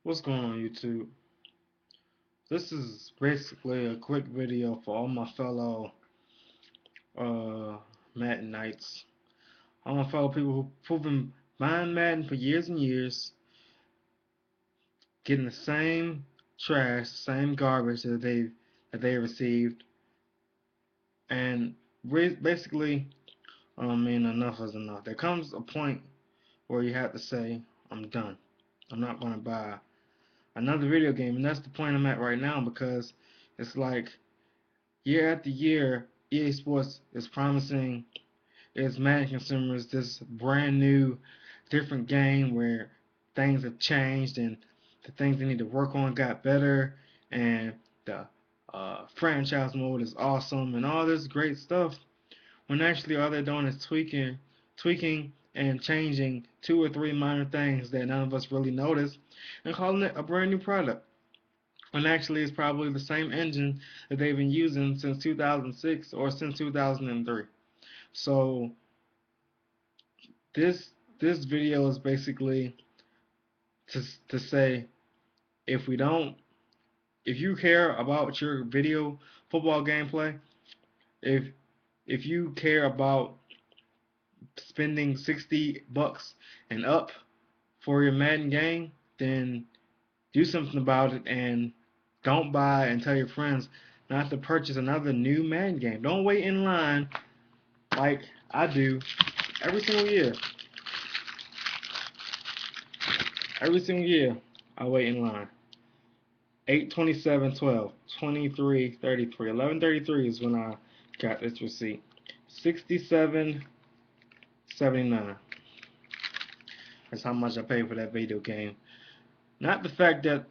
What's going on YouTube? This is basically a quick video for all my fellow uh, Madden Knights. All my fellow people who've been buying Madden for years and years, getting the same trash, same garbage that they received, and basically, enough is enough. There comes a point where you have to say, I'm done. I'm not going to buy another video game, and that's the point I'm at right now because it's like year after year, EA Sports is promising its Madden consumers this brand new, different game where things have changed and the things they need to work on got better, and the franchise mode is awesome and all this great stuff. When actually all they're doing is tweaking and changing two or three minor things that none of us really notice, and calling it a brand new product. And actually, it's probably the same engine that they've been using since 2006 or since 2003. So this this video is basically to say if we don't if you care about your video football gameplay, if if you care about spending $60 and up for your Madden game, then do something about it and don't buy and tell your friends not to purchase another new Madden game. Don't wait in line like I do every single year. Every single year, I wait in line. 8/27/12, 23/33, 11/33 is when I got this receipt. 67.79. That's how much I paid for that video game. Not the fact that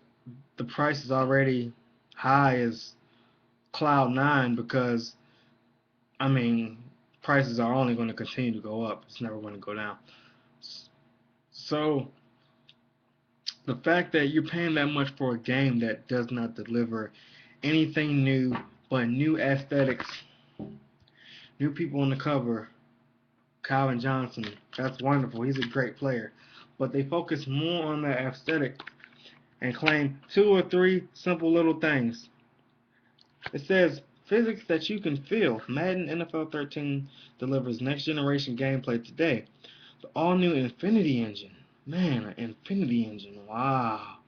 the price is already high as Cloud 9, because I mean prices are only going to continue to go up. It's never going to go down. So the fact that you're paying that much for a game that does not deliver anything new but new aesthetics, new people on the cover, Calvin Johnson, that's wonderful. He's a great player. But they focus more on that aesthetic and claim two or three simple little things. It says physics that you can feel. Madden NFL 13 delivers next generation gameplay today. The all new Infinity engine. Man, an Infinity engine. Wow.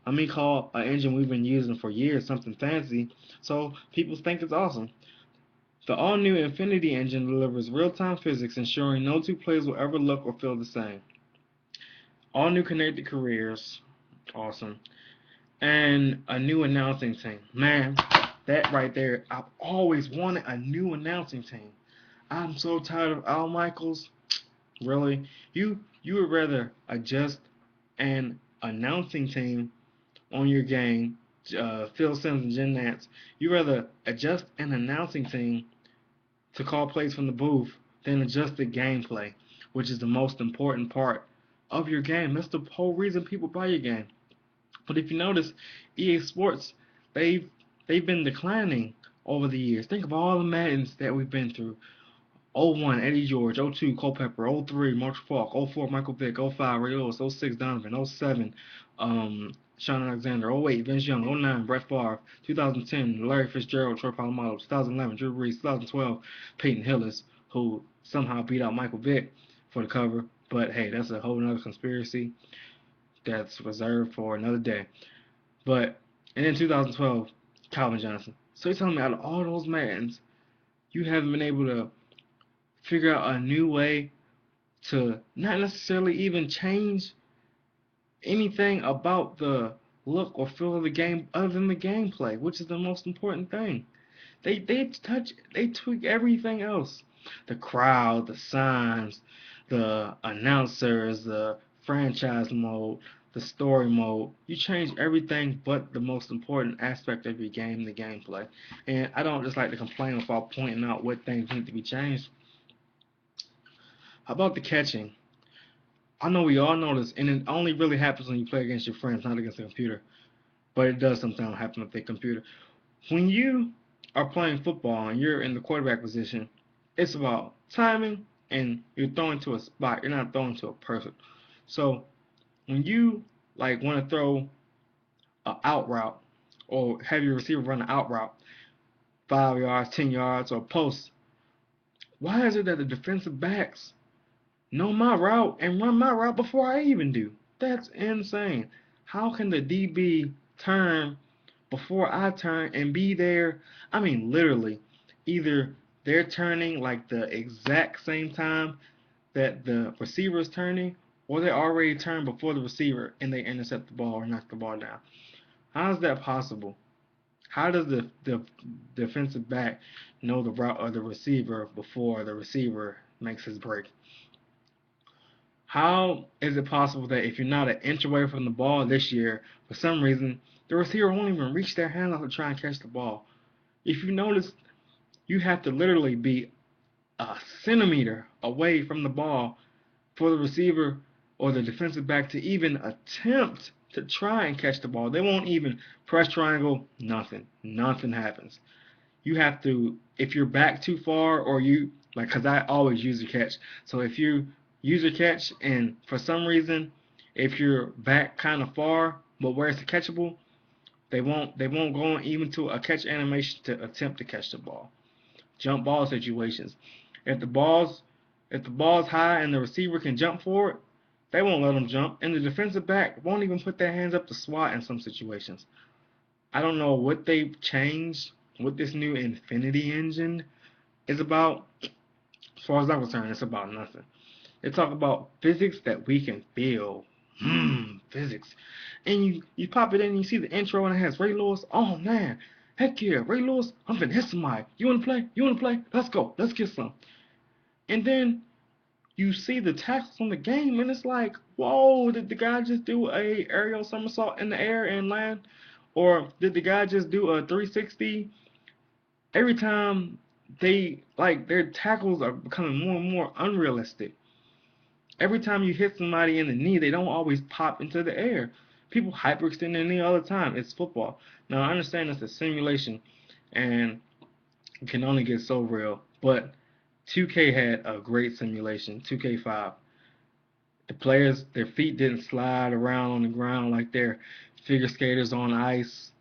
I mean, call an engine we've been using for years something fancy, so people think it's awesome. The all-new Infinity engine delivers real-time physics, ensuring no two players will ever look or feel the same. All-new connected careers, awesome, and a new announcing team. Man, that right there, I've always wanted a new announcing team. I'm so tired of Al Michaels. Really, you would rather adjust an announcing team on your game, Phil Sims and Jen Nance. You rather adjust an announcing team to call plays from the booth than adjust the gameplay, which is the most important part of your game. That's the whole reason people buy your game. But if you notice, EA Sports, they've they've been declining over the years. Think of all the Maddens that we've been through. '01 Eddie George, '02 Culpepper, '03 Marshall Faulk, '04 Michael Vick, '05 Ray Lewis, '06 Donovan, '07 Sean Alexander, '08 Vince Young, '09 Brett Favre, 2010 Larry Fitzgerald, Troy Polamalu, 2011 Drew Brees, 2012 Peyton Hillis, who somehow beat out Michael Vick for the cover. But hey, that's a whole other conspiracy that's reserved for another day. But and then 2012 Calvin Johnson. So you're telling me out of all those Maddens, you haven't been able to figure out a new way to not necessarily even change anything about the look or feel of the game other than the gameplay, which is the most important thing. They tweak everything else. The crowd, the signs, the announcers, the franchise mode, the story mode. You change everything but the most important aspect of your game, the gameplay. And I don't just like to complain without pointing out what things need to be changed. How about the catching? I know we all know this, and it only really happens when you play against your friends, not against the computer. But it does sometimes happen with the computer. When you are playing football and you're in the quarterback position, it's about timing and you're throwing to a spot. You're not throwing to a person. So when you like want to throw a out route, or have your receiver run an out route, 5 yards, 10 yards, or post, why is it that the defensive backs know my route and run my route before I even do? That's insane. How can the DB turn before I turn and be there? I mean, literally, either they're turning like the exact same time that the receiver is turning, or they already turned before the receiver and they intercept the ball or knock the ball down. How is that possible? How does the defensive back know the route of the receiver before the receiver makes his break? How is it possible that if you're not an inch away from the ball this year, for some reason, the receiver won't even reach their hand out to try and catch the ball? If you notice, you have to literally be a centimeter away from the ball for the receiver or the defensive back to even attempt to try and catch the ball. They won't even press triangle, nothing. Nothing happens. You have to, if you're back too far, or you, like, because I always use a catch. So if you use a catch and for some reason, if you're back kind of far, but where it's catchable, they won't go even to a catch animation to attempt to catch the ball. Jump ball situations. If the ball's if the ball's high and the receiver can jump for it, they won't let them jump, and the defensive back won't even put their hands up to swat in some situations. I don't know what they've changed, what this new Infinity engine is about. As far as I'm concerned, it's about nothing. They talk about physics that we can feel. Physics. And you pop it in and you see the intro and it has Ray Lewis. Oh man, heck yeah, Ray Lewis, I'm finna hit somebody. You wanna play? You wanna play? Let's go. Let's get some. And then you see the tackles on the game and it's like, whoa, did the guy just do a aerial somersault in the air and land? Or did the guy just do a 360? Every time their tackles are becoming more and more unrealistic. Every time you hit somebody in the knee, they don't always pop into the air. People hyperextend their knee all the time. It's football. Now, I understand it's a simulation and it can only get so real, but 2K had a great simulation, 2K5. The players, their feet didn't slide around on the ground like they're figure skaters on ice.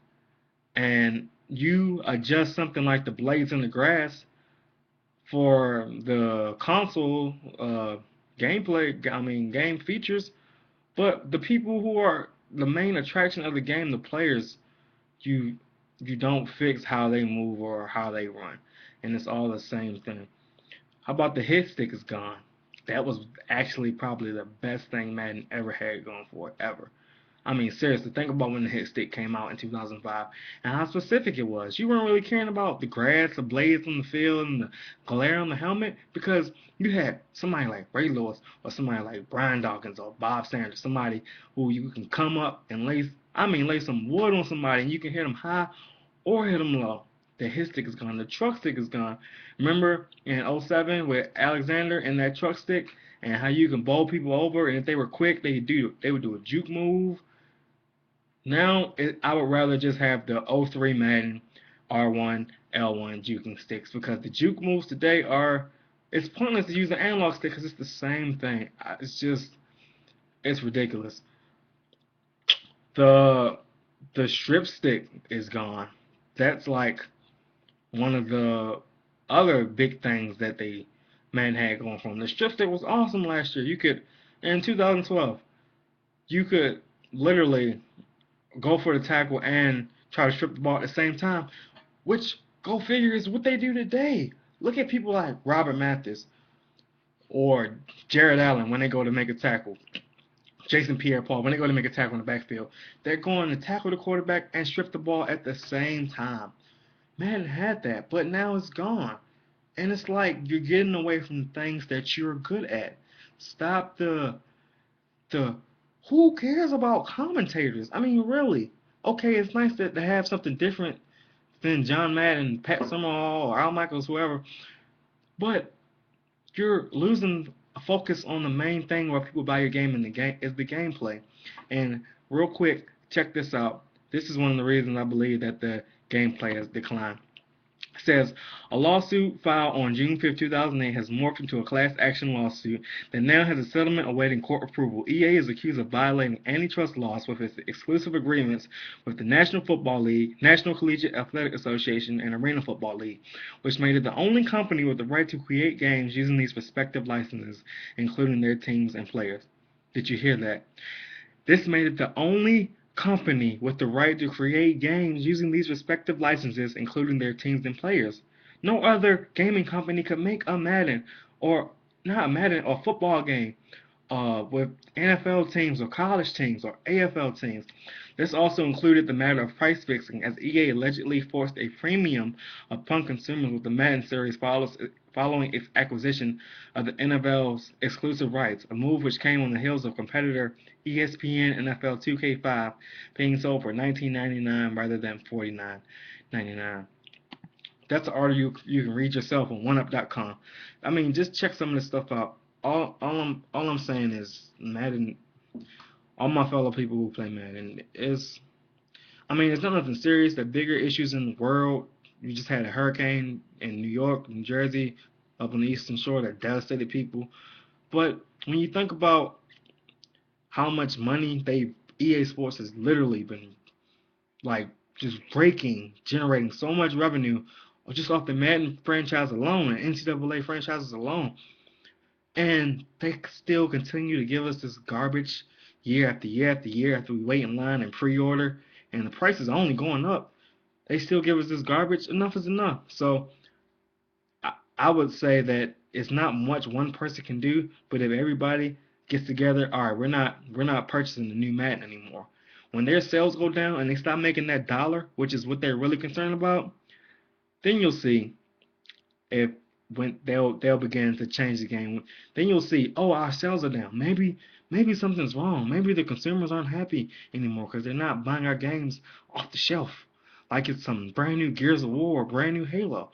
And you adjust something like the blades in the grass for the console game features, but the people who are the main attraction of the game, the players, you you don't fix how they move or how they run, and it's all the same thing. How about the hit stick is gone? That was actually probably the best thing Madden ever had going for it, ever. I mean, seriously, think about when the hit stick came out in 2005 and how specific it was. You weren't really caring about the grass, the blades on the field, and the glare on the helmet because you had somebody like Ray Lewis or somebody like Brian Dawkins or Bob Sanders, somebody who you can come up and lay some wood on somebody and you can hit them high or hit them low. The hit stick is gone. The truck stick is gone. Remember in '07 with Alexander and that truck stick and how you can bowl people over, and if they were quick, they would do a juke move. Now, I would rather just have the '03 Madden R1, L1 juking sticks because the juke moves today it's pointless to use an analog stick because it's the same thing. It's ridiculous. The the strip stick is gone. That's like one of the other big things that they Madden had going for them. The strip stick was awesome last year. In 2012, you could literally go for the tackle and try to strip the ball at the same time, which, go figure, is what they do today. Look at people like Robert Mathis or Jared Allen when they go to make a tackle. Jason Pierre-Paul, when they go to make a tackle in the backfield, they're going to tackle the quarterback and strip the ball at the same time. Madden had that, but now it's gone. And it's like you're getting away from things that you're good at. Stop the who cares about commentators? I mean, really. Okay, it's nice to have something different than John Madden, Pat Summerall, or Al Michaels, whoever, but you're losing focus on the main thing where people buy your game in the game is the gameplay. And real quick, check this out. This is one of the reasons I believe that the gameplay has declined. Says a lawsuit filed on June 5th, 2008 has morphed into a class action lawsuit that now has a settlement awaiting court approval. EA is accused of violating antitrust laws with its exclusive agreements with the National Football League, National Collegiate Athletic Association, and Arena Football League, which made it the only company with the right to create games using these respective licenses, including their teams and players. Did you hear that? This made it the only company with the right to create games using these respective licenses, including their teams and players. No other gaming company could make a Madden, or not a Madden, or football game with NFL teams or college teams or AFL teams. This also included the matter of price fixing, as EA allegedly forced a premium upon consumers with the Madden series following its acquisition of the NFL's exclusive rights, a move which came on the heels of competitor ESPN NFL 2K5 being sold for $19.99 rather than $49.99. That's an article you can read yourself on OneUp.com. I mean, just check some of this stuff out. All I'm saying is Madden. All my fellow people who play Madden is. I mean, it's not nothing serious. The bigger issues in the world. You just had a hurricane in New York, New Jersey, up on the Eastern Shore that devastated people. But when you think about how much money EA Sports has literally been like just generating so much revenue just off the Madden franchise alone and NCAA franchises alone. And they still continue to give us this garbage year after year after year after we wait in line and pre-order, and the price is only going up. They still give us this garbage. Enough is enough. So I would say that it's not much one person can do, but if everybody gets together, all right, we're not purchasing the new Madden anymore. When their sales go down and they stop making that dollar, which is what they're really concerned about, then you'll see if when they'll begin to change the game. Then you'll see, oh, our sales are down. Maybe something's wrong. Maybe the consumers aren't happy anymore because they're not buying our games off the shelf like it's some brand new Gears of War or brand new Halo.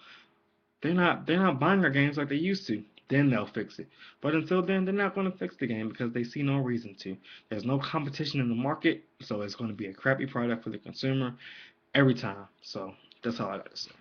They're not buying our games like they used to. Then they'll fix it. But until then, they're not going to fix the game because they see no reason to. There's no competition in the market, so it's going to be a crappy product for the consumer every time. So that's all I got to say.